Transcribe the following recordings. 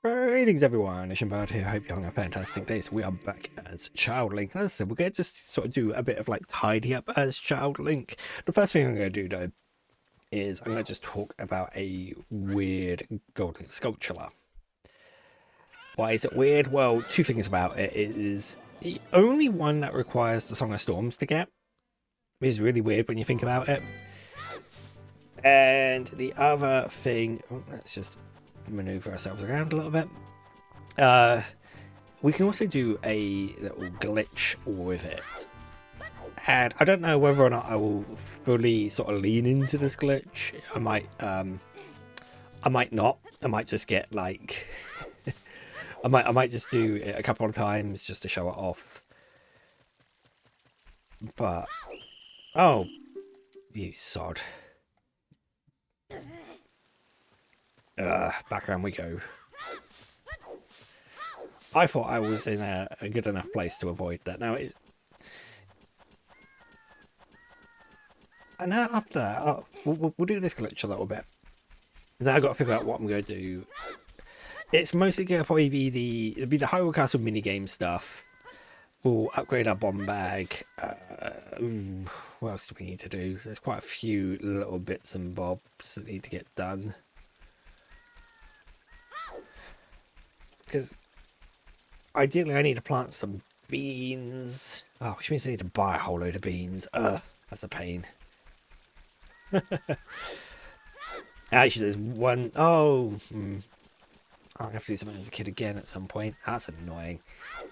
Greetings everyone, Ishinbad here. I hope you're having a fantastic day. So we are back as Child Link. As I said, we're going to just sort of do a bit of like tidy up as Child Link. The first thing I'm going to do though is I'm going to just talk about a weird golden sculpture. Why is it weird? Well, two things about it. It is the only one that requires the Song of Storms to get. Which is really weird when you think about it. And the other thing, let's just maneuver ourselves around a little bit. We can also do a little glitch with it, and I don't know whether or not I will fully sort of lean into this glitch. I might not. I might just get like I might just do it a couple of times just to show it off. But oh, you sod. Back around we go. I thought I was in a good enough place to avoid that. Now it is. And now after that, we'll do this glitch a little bit. Now I've got to figure out what I'm going to do. It's mostly going to probably be the Hyrule Castle minigame stuff. We'll upgrade our bomb bag. What else do we need to do? There's quite a few little bits and bobs that need to get done. Because ideally I need to plant some beans. Oh, which means I need to buy a whole load of beans. That's a pain. Actually, there's one. Oh, I'll have to do something as a kid again at some point. That's annoying.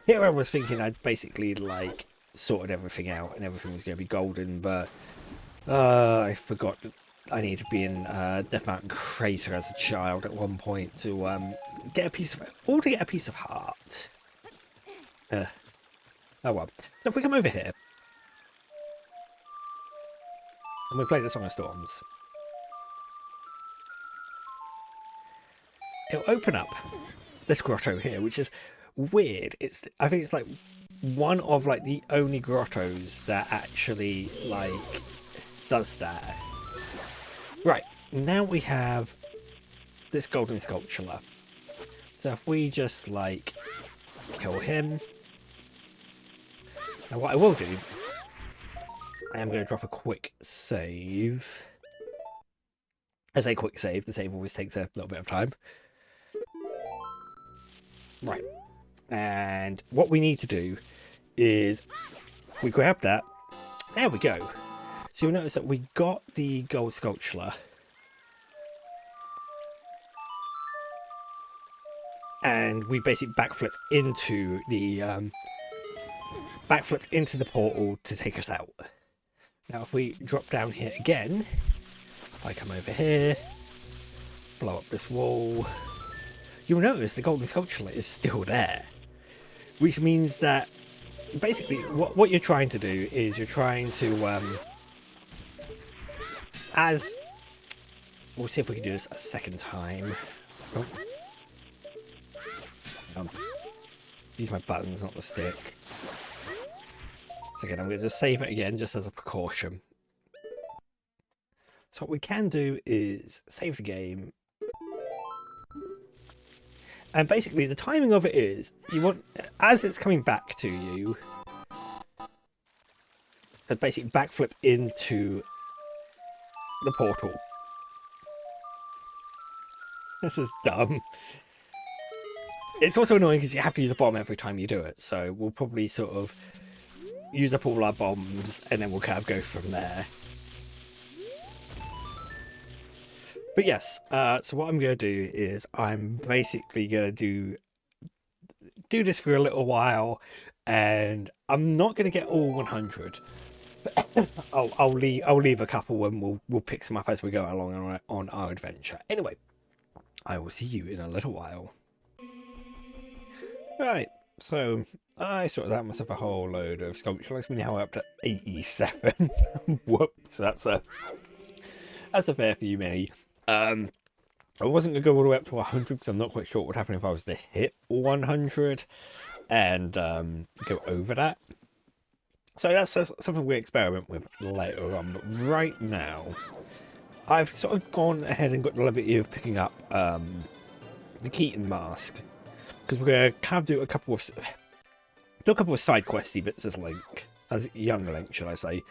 Here I was thinking I'd basically like sorted everything out and everything was going to be golden, but I forgot that I need to be in Death Mountain Crater as a child at one point to get a piece of heart. Oh well. So if we come over here and we play the Song of Storms, it'll open up this grotto here, which is weird. I think it's like one of like the only grottos that actually like does that. Right, now we have this golden sculpture. So if we just like kill him. Now what I will do, I am going to drop a quick save. I say quick save, the save always takes a little bit of time. Right, and what we need to do is we grab that. There we go. So you'll notice that we got the gold sculpture. And we basically backflipped into the portal to take us out. Now if we drop down here again, if I come over here, blow up this wall, you'll notice the golden sculpture is still there. Which means that basically what you're trying to do is you're trying to we'll see if we can do this a second time. Use my buttons, not the stick. So again, I'm going to just save it again, just as a precaution. So what we can do is save the game. And basically, the timing of it is, you want, as it's coming back to you, to basically backflip into the portal. This is dumb. It's also annoying because you have to use a bomb every time you do it, so we'll probably sort of use up all our bombs and then we'll kind of go from there. But yes, so what I'm going to do is I'm basically going to do this for a little while, and I'm not going to get all 100. I'll leave a couple and we'll pick some up as we go along on our adventure. Anyway, I will see you in a little while. Right, so I sorted out myself a whole load of sculptures. We're now up to 87. Whoops, that's a fair few many. I wasn't going to go all the way up to 100 because I'm not quite sure what would happen if I was to hit 100 and go over that. So that's something we experiment with later on. But right now, I've sort of gone ahead and got the liberty of picking up the Keaton mask, because we're gonna kind of do a couple of side questy bits as Link, as young Link, should I say.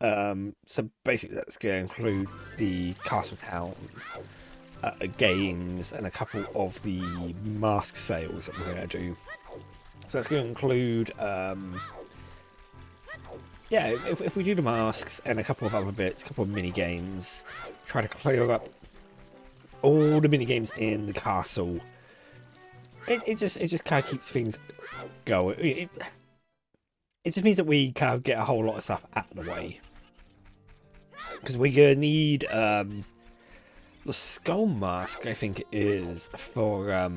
So basically, that's going to include the Castle Town games and a couple of the mask sales that we're going to do. So that's going to include, yeah, if we do the masks and a couple of other bits, a couple of mini games, try to clear up all the mini games in the castle. It just kind of keeps things going. It just means that we kind of get a whole lot of stuff out of the way. Because we're going to need the skull mask, I think it is, for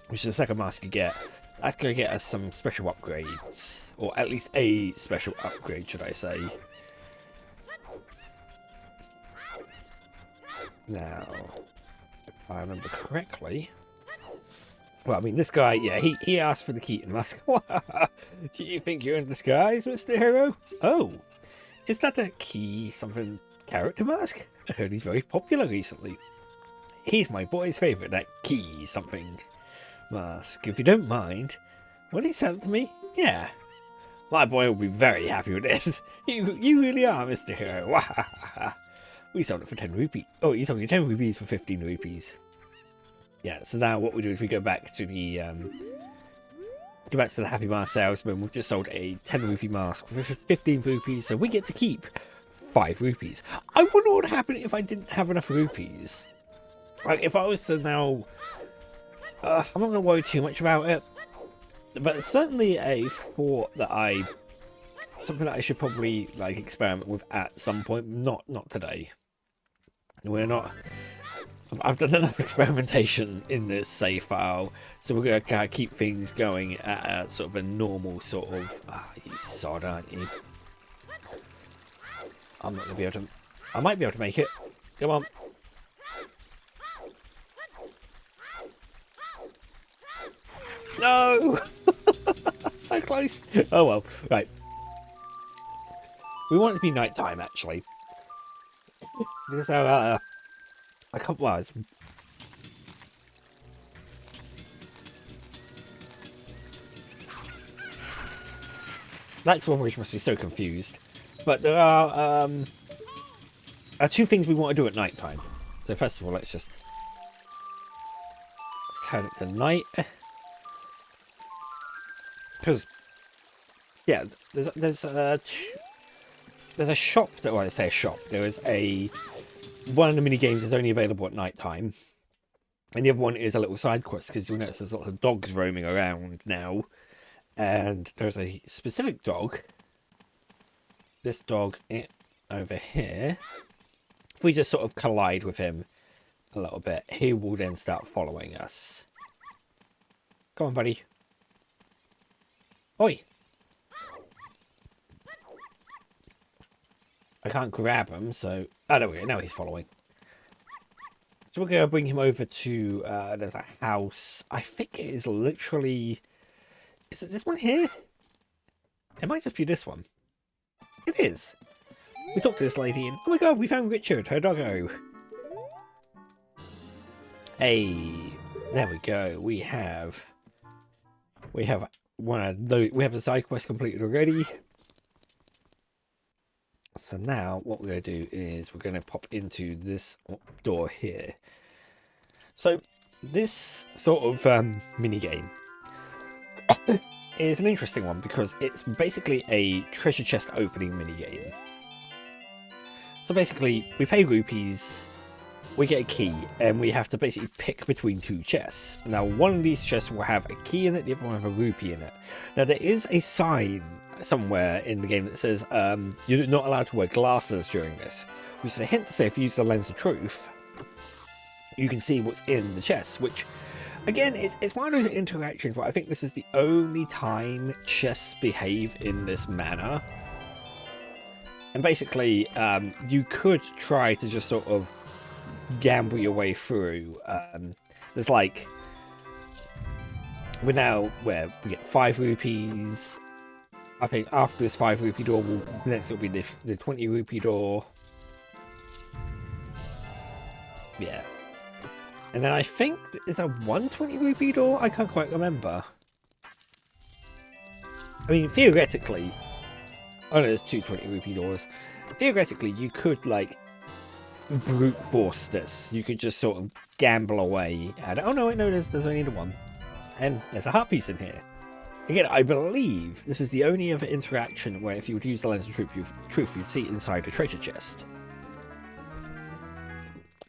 which is the second mask you get. That's going to get us some special upgrades, or at least a special upgrade, should I say. Now, if I remember correctly, well, I mean, this guy, yeah, he asked for the Keaton mask. Do you think you're in disguise, Mr. Hero? Oh, is that a key something character mask? I heard he's very popular recently. He's my boy's favourite, that key something mask. If you don't mind, will he sell it to me? Yeah. My boy will be very happy with this. You really are, Mr. Hero. We sold it for 10 rupees. Oh, you sold me 10 rupees for 15 rupees. Yeah, so now what we do is we go back to the Happy Mask salesman. We've just sold a 10 rupee mask for 15 rupees, so we get to keep 5 rupees. I wonder what would happen if I didn't have enough rupees. Like, if I was to now... I'm not going to worry too much about it, but it's certainly a thought that something that I should probably, like, experiment with at some point. Not today. We're not... I've done enough experimentation in this save file, so we're going to kind of keep things going at a sort of a normal sort of... you sod, aren't you? I'm not going to be able to... I might be able to make it. Come on. No! So close. Oh well. Right. We want it to be night time, actually. So, a couple hours. That Drawbridge must be so confused. But there are 2 things we want to do at night time. So first of all, let's turn it to night. Because, yeah, there's a shop that, well, I say a shop. There is one of the mini games is only available at night time, and the other one is a little side quest, because you'll notice there's lots of dogs roaming around now, and there's a specific dog. This dog over here. If we just sort of collide with him a little bit, he will then start following us. Come on, buddy. Oi! I can't grab him, so... Oh, there we go. Now he's following. So we're going to bring him over to there's a house. I think it is literally... Is it this one here? It might just be this one. It is. We talked to this lady and... Oh my god, we found Richard, her doggo. Hey, there we go. We have one of those... We have the side quest completed already. So now what we're going to do is we're going to pop into this door here. So this sort of mini game is an interesting one because it's basically a treasure chest opening mini game. So basically we pay rupees, we get a key, and we have to basically pick between 2 chests. Now one of these chests will have a key in it, the other one will have a rupee in it. Now there is a sign somewhere in the game that says you're not allowed to wear glasses during this, which is a hint to say if you use the lens of truth you can see what's in the chest, which again it's one of those interactions where I think this is the only time chests behave in this manner. And basically you could try to just sort of gamble your way through. There's like we get 5 rupees. I think after this 5 rupee door, next it'll be the 20 rupee door. Yeah. And then I think is a 120 rupee door? I can't quite remember. I mean, theoretically, oh no, there's 220 rupee doors. Theoretically, you could like brute force this. You could just sort of gamble away. And oh no, wait, no, there's only the one, and there's a heart piece in here. Again, I believe this is the only other interaction where if you would use the lens of truth, you'd see it inside a treasure chest.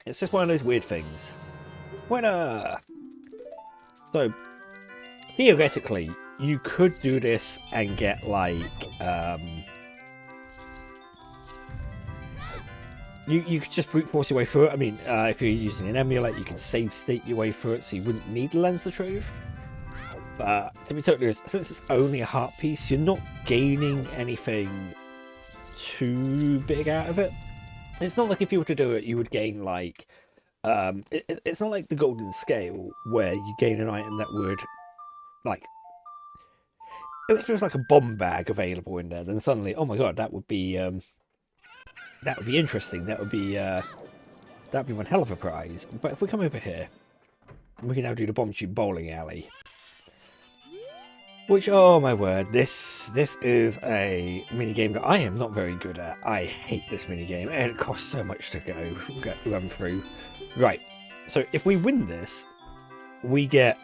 It's just one of those weird things. Winner! So, theoretically, you could do this and get, like, you could just brute force your way through it. I mean, if you're using an emulate, you can save state your way through it, so you wouldn't need the lens of truth. But, to be totally honest, since it's only a heart piece, you're not gaining anything too big out of it. It's not like if you were to do it, you would gain, like, it's not like the golden scale, where you gain an item that would, like, if there was like a bomb bag available in there, then suddenly, oh my god, that would be interesting. That'd be one hell of a prize. But if we come over here, we can now do the Bombchu Bowling Alley. Which, oh my word, this is a minigame that I am not very good at. I hate this minigame, and it costs so much to run through. Right, so if we win this, we get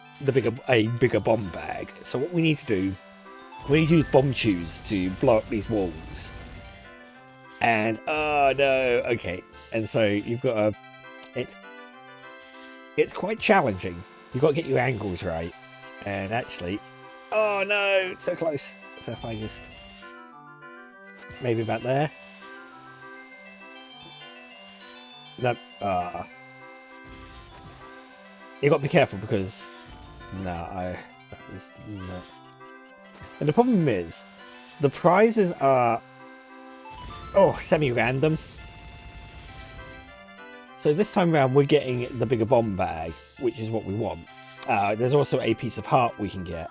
a bigger bomb bag. So what we need to do, we need to use Bombchus to blow up these walls. And, oh no, okay. And so you've got it's quite challenging. You've got to get your angles right. And actually, oh no, so close. So if I just, maybe about there. No, you got to be careful because, that was not. And the problem is, the prizes are, semi-random. So this time around, we're getting the bigger bomb bag, which is what we want. There's also a piece of heart we can get.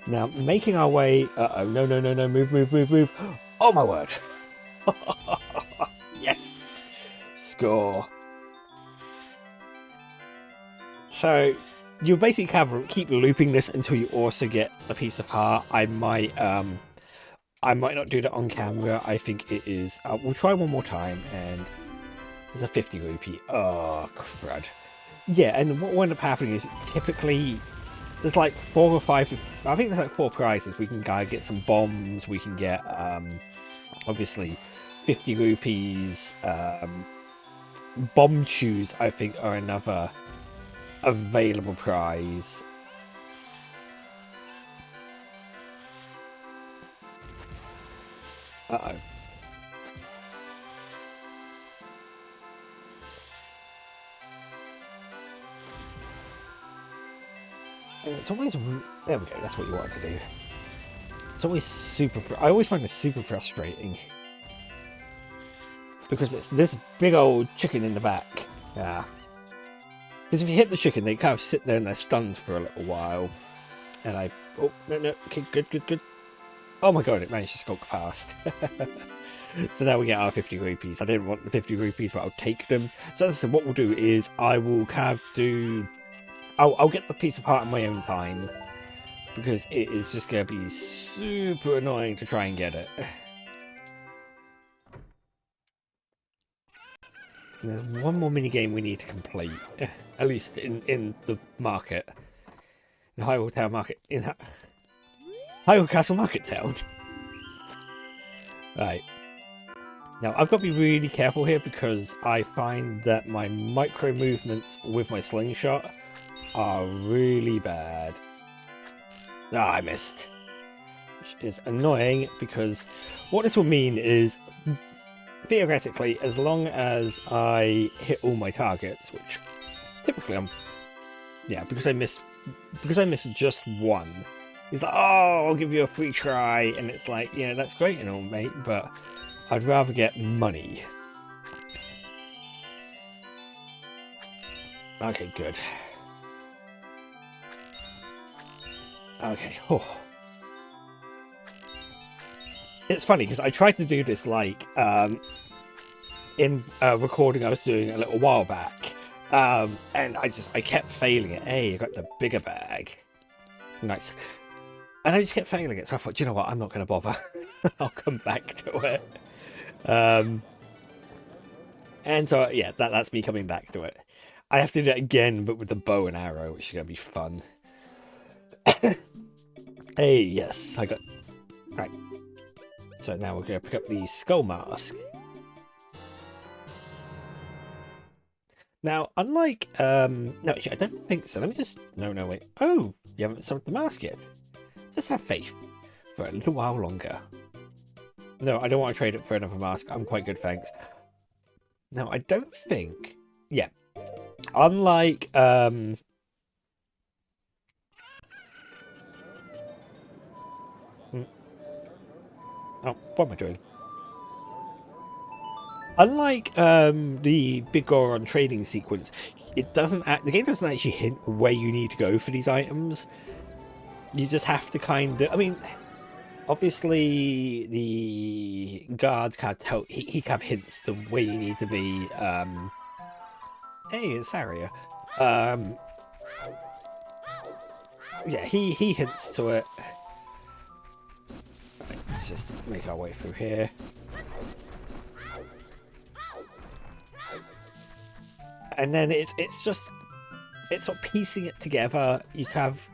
Now, making our way... Uh-oh, no, move. Oh, my word. Yes! Score. So, you basically keep looping this until you also get a piece of heart. I might not do that on camera. I think it is... we'll try one more time, and there's a 50 rupee. Oh, crud. Yeah, and what will end up happening is typically there's like 4 or 5... I think there's like 4 prizes. We can get some bombs. We can get, obviously, 50 rupees. Bombchus, I think, are another available prize. Uh-oh. And it's always... There we go, that's what you wanted to do. It's always super... I always find this super frustrating. Because it's this big old chicken in the back. Yeah. Because if you hit the chicken, they kind of sit there and they're stunned for a little while. And I... Oh, no. Okay, good. Oh my god, it managed to skulk past. So now we get our 50 rupees. I didn't want the 50 rupees, but I'll take them. So as I said, what we'll do is I will kind of do... I'll get the piece of heart in my own time. Because it is just going to be super annoying to try and get it. And there's one more minigame we need to complete. At least in the market. In Hyrule Town Market. In Hyrule Castle Market Town. Right. Now, I've got to be really careful here because I find that my micro movements with my slingshot are really bad. Ah, I missed. Which is annoying because what this will mean is, theoretically, as long as I hit all my targets, which typically because I missed just one. He's like, oh, I'll give you a free try, and it's like, yeah, that's great and all, mate, but I'd rather get money. Okay, good. Okay, It's funny, because I tried to do this, like, in a recording I was doing a little while back, And I kept failing it. Hey, I got the bigger bag. Nice. And I just kept failing it, so I thought, you know what, I'm not going to bother. I'll come back to it. And so, yeah, that's me coming back to it. I have to do that again, but with the bow and arrow, which is going to be fun. Hey, yes, I got... Right. So now we're going to pick up the skull mask. Now, unlike... no, actually, I don't think so. Let me just... No, wait. Oh, you haven't summoned the mask yet. Just have faith for a little while longer. No, I don't want to trade it for another mask. I'm quite good, thanks. No, I don't think... Yeah. Unlike... Oh, what am I doing? Unlike the Big Goron trading sequence, it doesn't... The game doesn't actually hint where you need to go for these items. You just have to kind of... I mean... Obviously, the guard can't tell. He kind of hints to where you need to be. Hey, it's Saria. Yeah, he hints to it. Right, let's just make our way through here. And then it's sort of piecing it together. You have.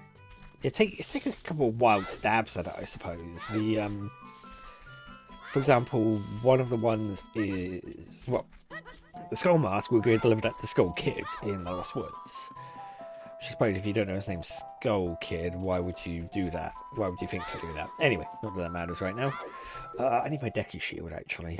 You take a couple of wild stabs at it, I suppose. For example, one of the ones is the Skull Mask will be delivered at the Skull Kid in the Lost Woods. Which I suppose if you don't know his name's Skull Kid, why would you do that? Why would you think to do that? Anyway, not that that matters right now. I need my Deku Shield actually.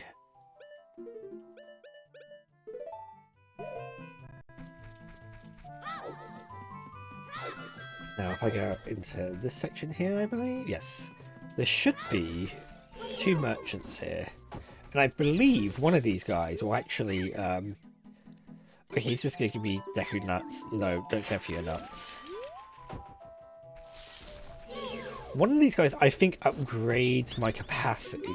Now, if I go into this section here, I believe, yes, there should be 2 merchants here, and I believe one of these guys will actually, okay, he's just going to give me Deku nuts. No, don't care for your nuts. One of these guys, I think, upgrades my capacity.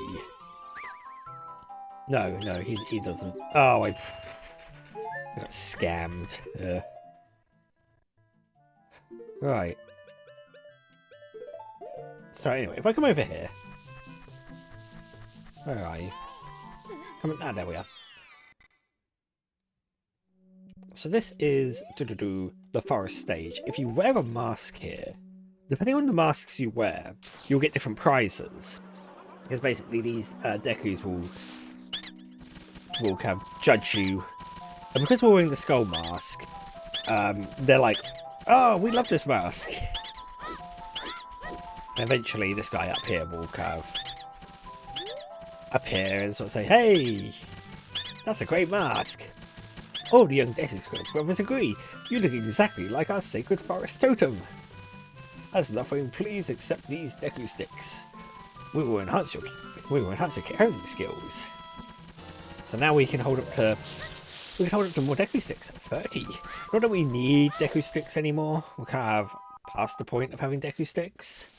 No, he doesn't. Oh, I got scammed. Right. So anyway, if I come over here, where are you? Come on, ah, there we are. So this is the forest stage. If you wear a mask here, depending on the masks you wear, you'll get different prizes. Because basically these Dekus will kind of judge you, and because we're wearing the skull mask, they're like, oh, we love this mask. Eventually, this guy up here will kind of appear and sort of say, hey, that's a great mask. All the young Deku brothers agree. You look exactly like our sacred forest totem. As an offering, please accept these Deku sticks. We will enhance your carrying skills. So now we can hold up to more Deku sticks. 30. Not that we need Deku sticks anymore. We're kind of past the point of having Deku sticks.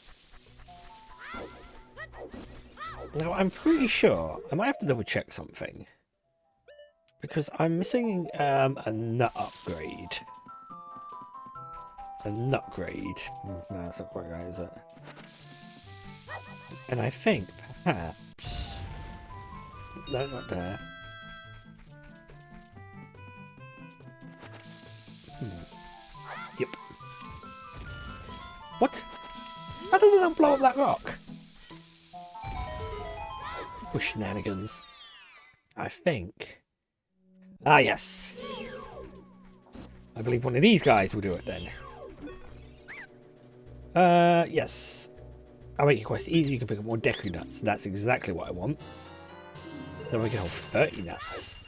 Now I'm pretty sure I might have to double check something, because I'm missing a nut upgrade. A nut grade. No, that's not quite right, is it? And I think perhaps no, not there. Yep. What? How did it blow up that rock? Shenanigans. I think. Ah, yes. I believe one of these guys will do it then. Yes. I'll make your quest easier. You can pick up more Deku nuts. That's exactly what I want. Then we can hold 30 nuts.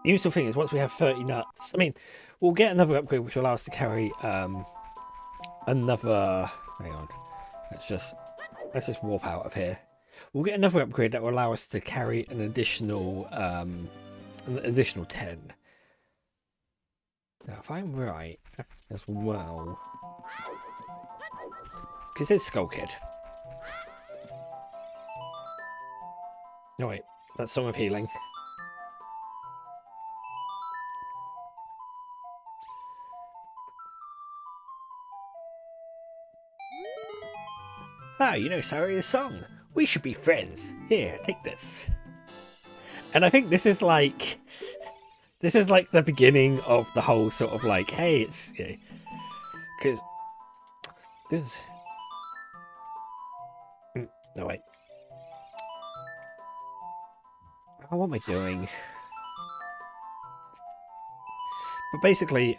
The useful thing is, once we have 30 nuts, I mean, we'll get another upgrade which will allow us to carry another. Hang on. Let's just warp out of here. We'll get another upgrade that will allow us to carry an additional 10. Now, if I'm right as well, because it's Skull Kid. No wait, that's Song of Healing. Ah, you know Saria's song. We should be friends. Here, take this. And I think this is like the beginning of the whole sort of like, hey, it's because this. No wait. Oh, what am I doing? But basically,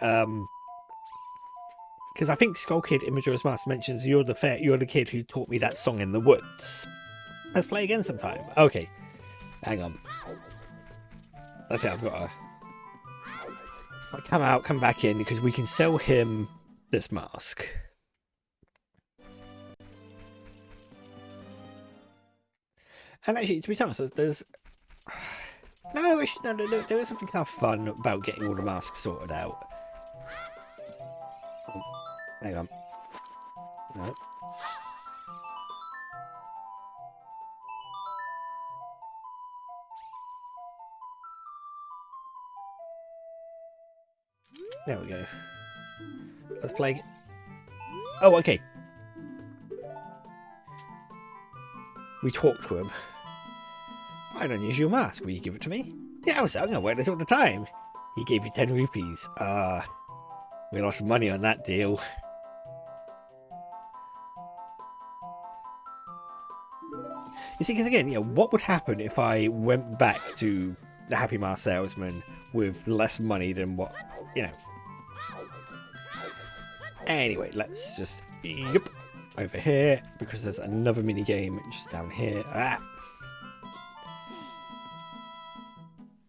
because I think Skull Kid in Majora's Mask mentions you're the kid who taught me that song in the woods. Let's play again sometime. Okay, hang on. I think I've got to come back in because we can sell him this mask. And actually, to be honest, there's no, there is something kind of fun about getting all the masks sorted out. Oh, hang on. No. There we go. Let's play. Oh, okay. We talked to him. Quite an unusual mask. Will you give it to me? Yeah, I wear this all the time. He gave you 10 rupees. We lost money on that deal. You see, because again, what would happen if I went back to the Happy Mask salesman with less money than what, Anyway, let's just over here because there's another mini game just down here.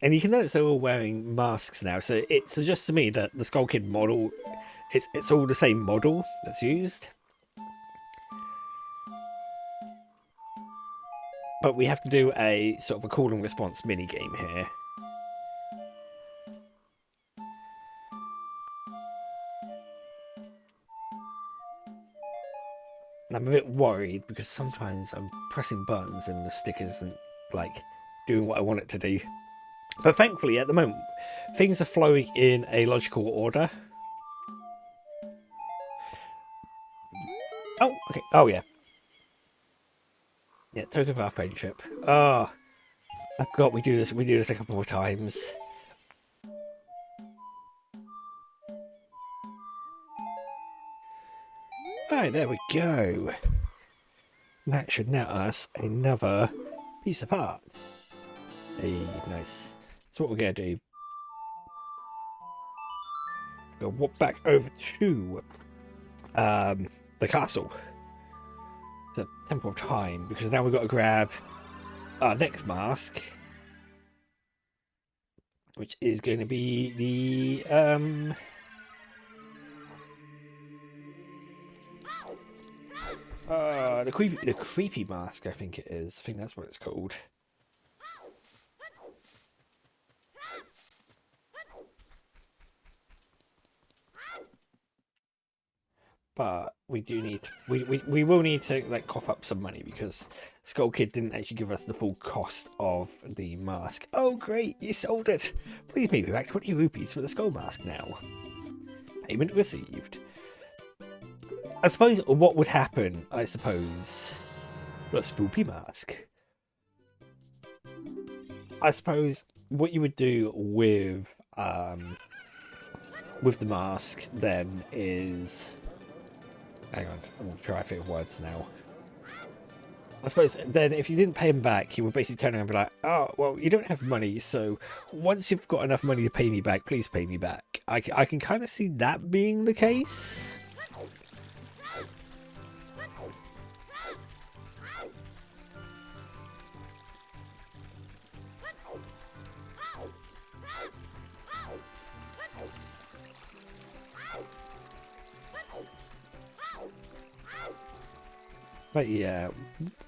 And you can notice they're all wearing masks now, so it suggests to me that the Skull Kid model, it's all the same model that's used. But we have to do a sort of a call and response mini game here. And I'm a bit worried because sometimes I'm pressing buttons and the stick isn't like doing what I want it to do. But thankfully, at the moment, things are flowing in a logical order. Oh, okay. Oh, yeah. Yeah, token of our friendship. Oh, I forgot we do this. We do this a couple of times. Right, there we go. That should net us another piece of art. Hey, nice. So what we're going to do, we'll walk back over to the castle, the Temple of Time, because now we've got to grab our next mask, which is going to be the creepy mask. I think it is. I think that's what it's called. But we do need, we will need to like cough up some money because Skull Kid didn't actually give us the full cost of the mask. Oh great, you sold it! Please pay me back 20 rupees for the skull mask now. Payment received. I suppose what would happen, the spoopy mask. I suppose what you would do with the mask then is, hang on, I'm going to try a few words now. I suppose then if you didn't pay him back, he would basically turn around and be like, oh, well, you don't have money, so once you've got enough money to pay me back, please pay me back. I can kind of see that being the case. But yeah,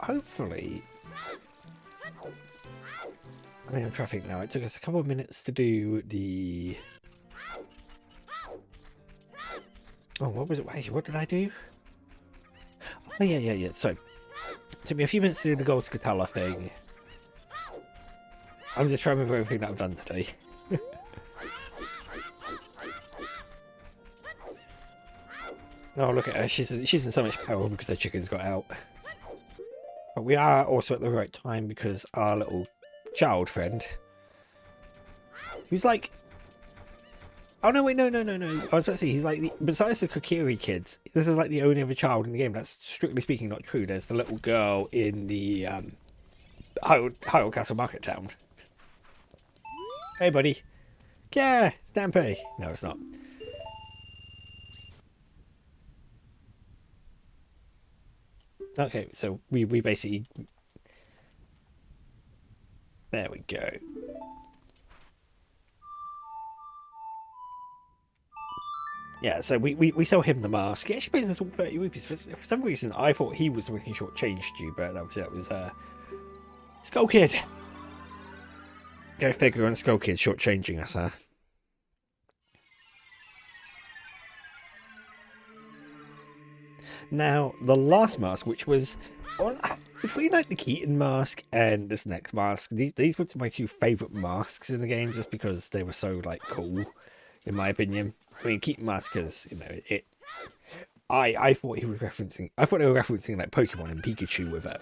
hopefully. I mean, I'm trying to think now. It took us a couple of minutes to do the. Oh, what was it? Wait, what did I do? Oh, yeah. So, it took me a few minutes to do the Gold Scatella thing. I'm just trying to remember everything that I've done today. Oh, look at her. She's in so much peril because her chickens got out. But we are also at the right time because our little child friend, who's like, oh no, wait, no. I was about to say, he's like, besides the Kokiri kids, this is like the only other child in the game. That's strictly speaking not true. There's the little girl in the Hyrule Castle Market Town. Hey, buddy. Yeah, Stampy. No, it's not. Okay, so we basically... There we go. Yeah, so we sell him the mask. He actually pays us all 30 rupees. For some reason, I thought he was the one who shortchanged you, but that was Skull Kid. Go figure on Skull Kid shortchanging us, huh? Now, the last mask, which was between like the Keaton mask and this next mask, these were my two favourite masks in the game, just because they were so like cool, in my opinion. I mean, Keaton mask, because you know it. I thought he was referencing. I thought they were referencing like Pokemon and Pikachu with it.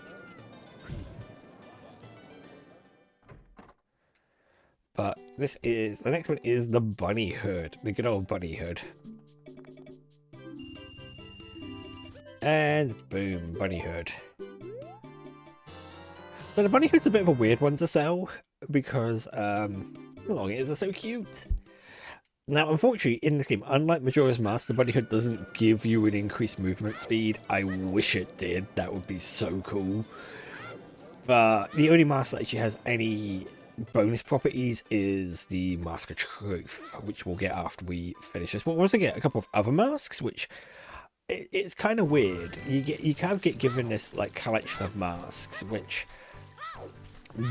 But the next one is the bunny hood, the good old bunny hood. And boom, bunny hood. So the bunny hood's a bit of a weird one to sell because long ears are so cute. Now, unfortunately, in this game, unlike Majora's Mask, the bunny hood doesn't give you an increased movement speed. I wish it did. That would be so cool. But the only mask that actually has any bonus properties is the Mask of Truth, which we'll get after we finish this. We'll also get a couple of other masks, which it's kind of weird. You kind of get given this like collection of masks, which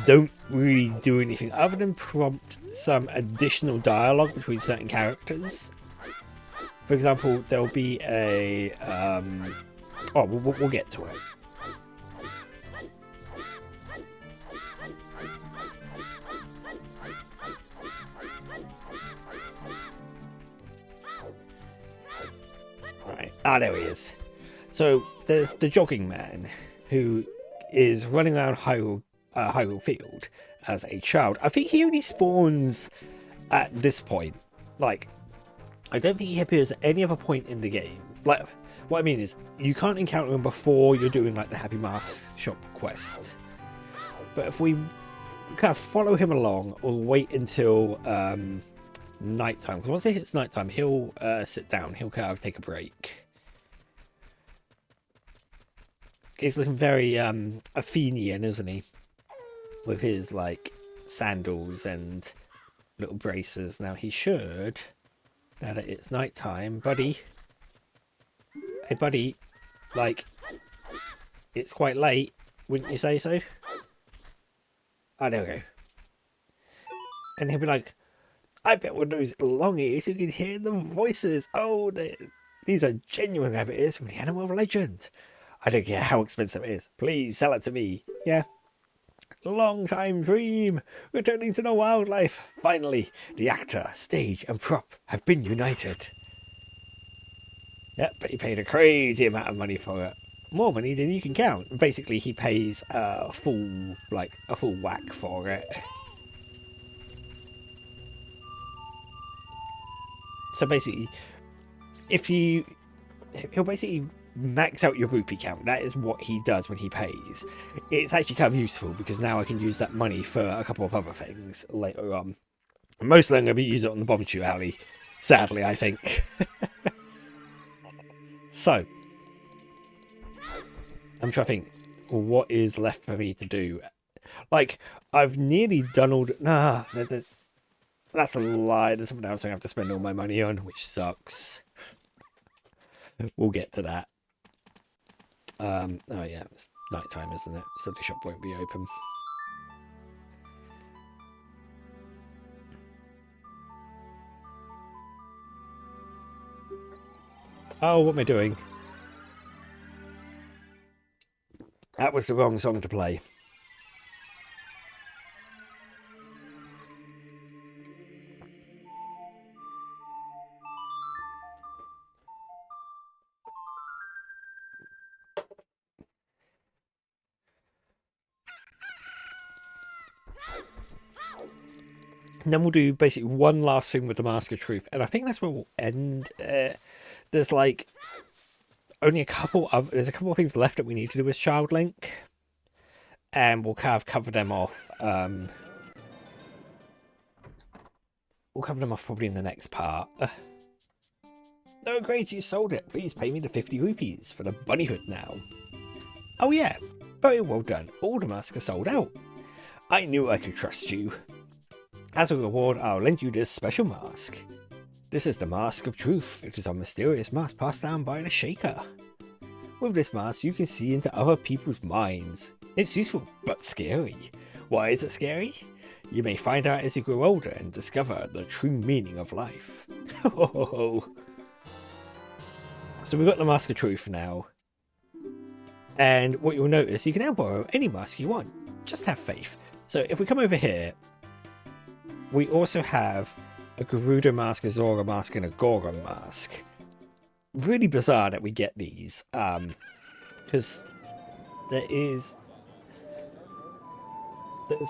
don't really do anything other than prompt some additional dialogue between certain characters. For example, there'll be a we'll get to it. Right. There he is. So there's the jogging man who is running around Hyrule Field as a child. I think he only spawns at this point. Like, I don't think he appears at any other point in the game. Like, what I mean is, you can't encounter him before you're doing like the Happy Mask Shop quest. But if we kind of follow him along, or wait until nighttime, because once it hits nighttime, he'll sit down. He'll kind of take a break. He's looking very Athenian, isn't he? With his like sandals and little braces. Now he should, now that it's night time, buddy. Hey buddy, like, it's quite late, wouldn't you say so? Oh, there we go. And he'll be like, I bet with those long ears you can hear the voices. Oh, these are genuine rabbit ears from the animal legend. I don't care how expensive it is. Please sell it to me. Yeah. Long time dream, returning to the wildlife. Finally, the actor, stage and prop have been united. Yep, but he paid a crazy amount of money for it. More money than you can count. Basically, he pays a full whack for it. So basically, he'll basically max out your rupee count. That is what he does when he pays. It's actually kind of useful because now I can use that money for a couple of other things later on. Mostly I'm going to be using it on the Bombchu Alley, sadly, I think. So, I'm trying to think what is left for me to do. Like, I've nearly done all... Nah, that's a lie. There's something else I have to spend all my money on, which sucks. We'll get to that. Oh yeah, it's night time, isn't it? So the shop won't be open. Oh, what am I doing? That was the wrong song to play. And then we'll do basically one last thing with the Mask of Truth, and I think that's where we'll end. There's like only there's a couple of things left that we need to do with Child Link, and we'll kind of cover them off. We'll cover them off probably in the next part. Oh great, you sold it. Please pay me the 50 rupees for the bunny hood now. Oh yeah, very well done. All the masks are sold out. I knew I could trust you. As a reward, I'll lend you this special mask. This is the Mask of Truth. It is a mysterious mask passed down by the Shaker. With this mask, you can see into other people's minds. It's useful, but scary. Why is it scary? You may find out as you grow older and discover the true meaning of life. So we've got the Mask of Truth now. And what you'll notice, you can now borrow any mask you want. Just have faith. So if we come over here, we also have a Gerudo mask, a Zora mask, and a Goron mask. Really bizarre that we get these, because there's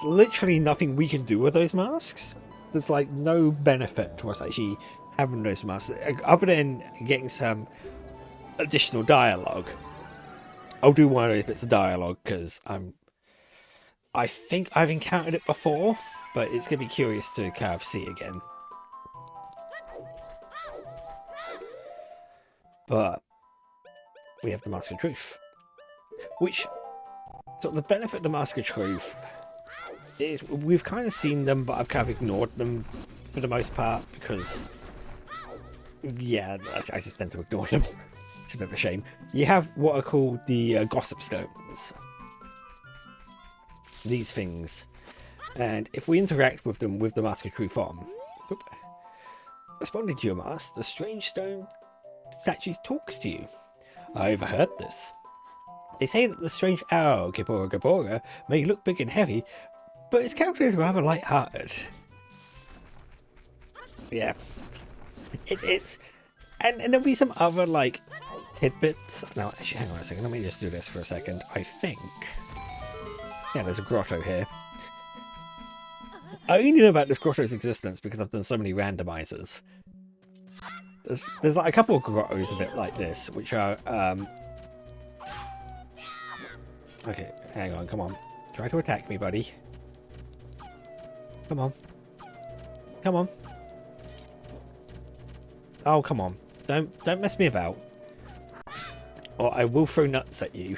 literally nothing we can do with those masks. There's like no benefit to us actually having those masks, other than getting some additional dialogue. I'll do one of those bits of dialogue because I think I've encountered it before, but it's going to be curious to kind of see again. But we have the Mask of Truth, which, so the benefit of the Mask of Truth is we've kind of seen them, but I've kind of ignored them for the most part because, yeah, I just tend to ignore them. It's a bit of a shame. You have what are called the Gossip Stones. These things. And if we interact with them with the Mask of Truth on, responding to your mask, the strange stone statue talks to you. I overheard this. They say that the strange owl, Gibora Gibora, may look big and heavy, but its character is rather light-hearted. Yeah. It's... And there'll be some other, like, tidbits. Now, actually, hang on a second. Let me just do this for a second. I think... Yeah, there's a grotto here. I only know about this grotto's existence because I've done so many randomizers. There's like a couple of grottos a bit like this, which are... Okay, hang on, come on. Try to attack me, buddy. Come on. Come on. Oh, come on. Don't mess me about. Or I will throw nuts at you.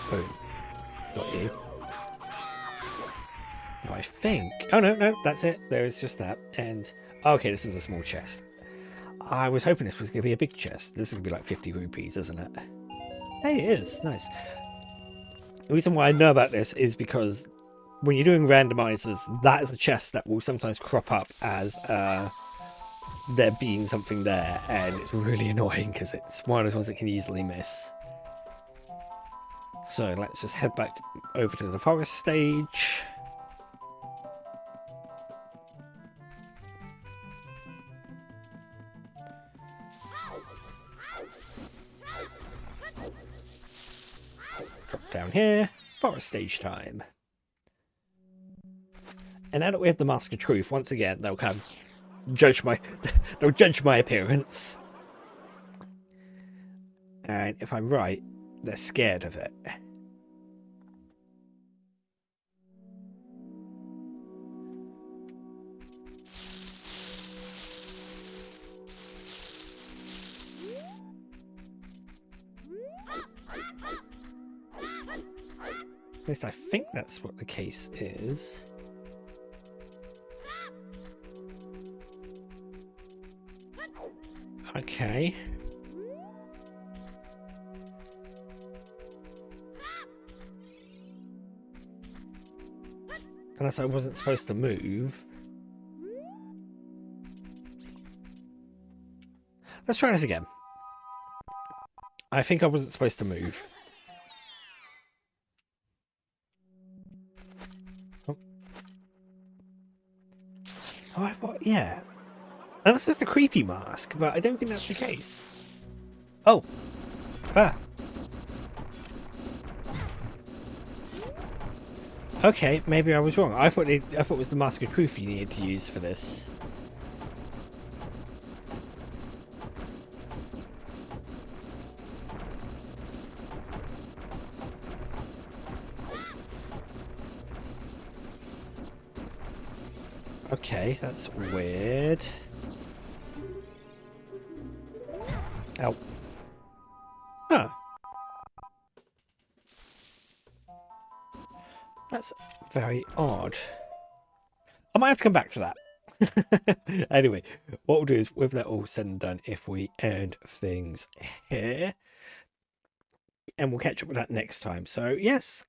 Boom. Got you. Now I think... Oh, no, that's it. There is just that. And... Okay, this is a small chest. I was hoping this was going to be a big chest. This is going to be like 50 rupees, isn't it? Hey, it is. Nice. The reason why I know about this is because when you're doing randomizers, that is a chest that will sometimes crop up as there being something there, and it's really annoying because it's one of those ones that can easily miss. So let's just head back over to the forest stage. So drop down here, forest stage time. And now that we have the Mask of Truth, once again, they'll kind of judge my appearance. And if I'm right, they're scared of it. At least I think that's what the case is. Okay. Unless I wasn't supposed to move. Let's try this again. I think I wasn't supposed to move. Oh, I thought, yeah. Unless it's the creepy mask, but I don't think that's the case. Oh. Ah. Okay, maybe I was wrong. I thought it was the Mask of Truth you needed to use for this. Okay, that's weird. Ow. Huh. That's very odd. I might have to come back to that. Anyway, what we'll do is, with that all said and done, if we end things here, and we'll catch up with that next time. So, yes.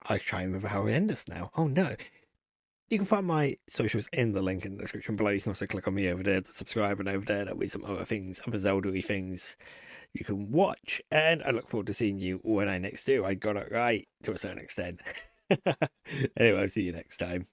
I try and remember how we end this now. Oh, no. You can find my socials in the link in the description below. You can also click on me over there to subscribe, and over there there'll be some other things, other Zelda-y things you can watch. And I look forward to seeing you when I next do. I got it right to a certain extent. Anyway, I'll see you next time.